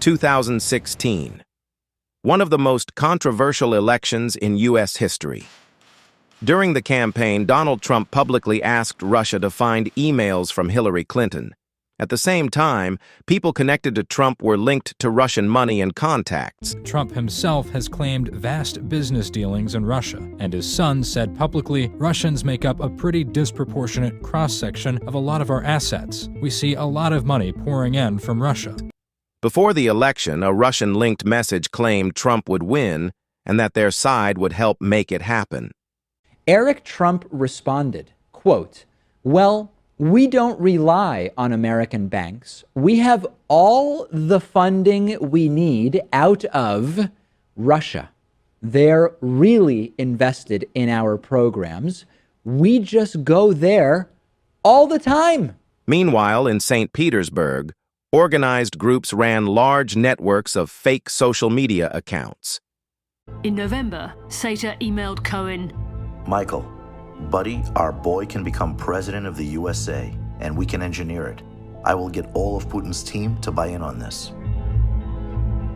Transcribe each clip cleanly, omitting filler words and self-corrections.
2016. One of the most controversial elections in U.S. history. During the campaign, Donald Trump publicly asked Russia to find emails from Hillary Clinton. At the same time, people connected to Trump were linked to Russian money and contacts. Trump himself has claimed vast business dealings in Russia, and his son said publicly, Russians make up a pretty disproportionate cross-section of a lot of our assets. We see a lot of money pouring in from Russia. Before the election, a Russian-linked message claimed Trump would win and that their side would help make it happen. Eric Trump responded, quote, "Well, we don't rely on American banks. We have all the funding we need out of Russia. They're really invested in our programs. We just go there all the time." Meanwhile, in St. Petersburg, organized groups ran large networks of fake social media accounts. In November, Sater emailed Cohen, "Michael, buddy, our boy can become president of the USA, and we can engineer it. I will get all of Putin's team to buy in on this."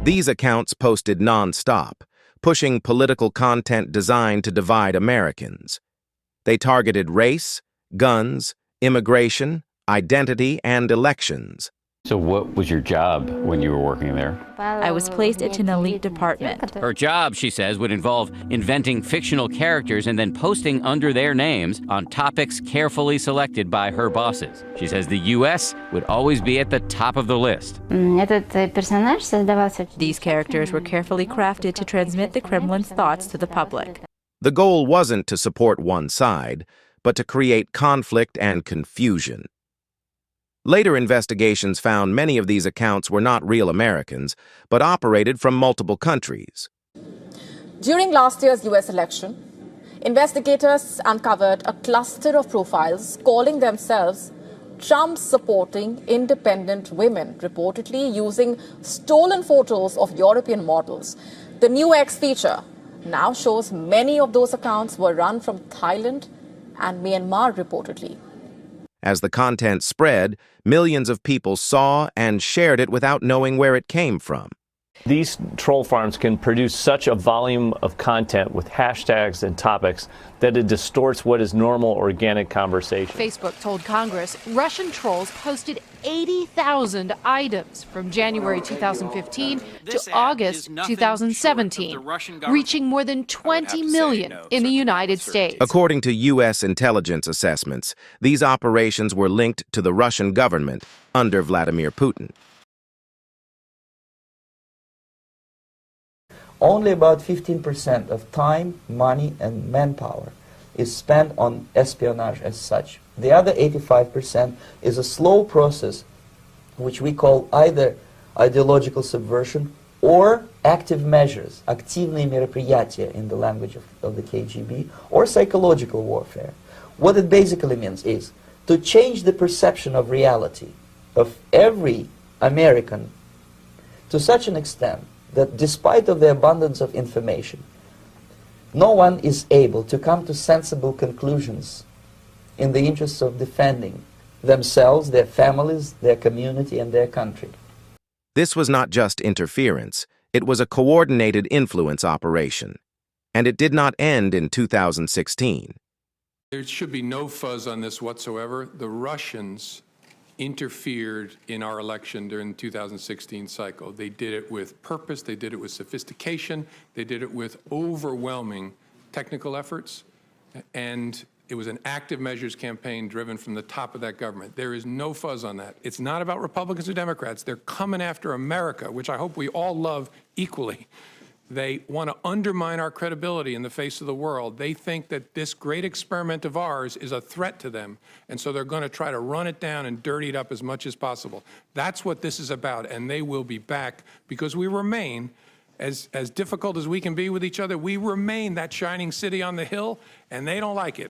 These accounts posted non-stop, pushing political content designed to divide Americans. They targeted race, guns, immigration, identity, and elections. So what was your job when you were working there? I was placed into an elite department. Her job, she says, would involve inventing fictional characters and then posting under their names on topics carefully selected by her bosses. She says the U.S. would always be at the top of the list. These characters were carefully crafted to transmit the Kremlin's thoughts to the public. The goal wasn't to support one side, but to create conflict and confusion. Later investigations found many of these accounts were not real Americans, but operated from multiple countries. During last year's U.S. election, investigators uncovered a cluster of profiles calling themselves Trump-supporting independent women, reportedly using stolen photos of European models. The new X feature now shows many of those accounts were run from Thailand and Myanmar, reportedly. As the content spread, millions of people saw and shared it without knowing where it came from. These troll farms can produce such a volume of content with hashtags and topics that it distorts what is normal organic conversation. Facebook told Congress Russian trolls posted 80,000 items from January 2015 to August 2017, reaching more than 20 million in the United States. According to U.S. intelligence assessments, these operations were linked to the Russian government under Vladimir Putin. Only about 15% of time, money, and manpower is spent on espionage as such. The other 85% is a slow process which we call either ideological subversion or active measures, активные мероприятия in the language of the KGB, or psychological warfare. What it basically means is to change the perception of reality of every American to such an extent that despite of the abundance of information, no one is able to come to sensible conclusions in the interests of defending themselves, their families, their community, and their country. This was not just interference, it was a coordinated influence operation. And it did not end in 2016. There should be no fuzz on this whatsoever. The Russians interfered in our election during the 2016 cycle. They did it with purpose, they did it with sophistication, they did it with overwhelming technical efforts, and it was an active measures campaign driven from the top of that government. There is no fuzz on that. It's not about Republicans or Democrats. They're coming after America, which I hope we all love equally. They want to undermine our credibility in the face of the world. They think that this great experiment of ours is a threat to them, and so they're going to try to run it down and dirty it up as much as possible. That's what this is about, and they will be back because we remain, as difficult as we can be with each other, we remain that shining city on the hill, and they don't like it.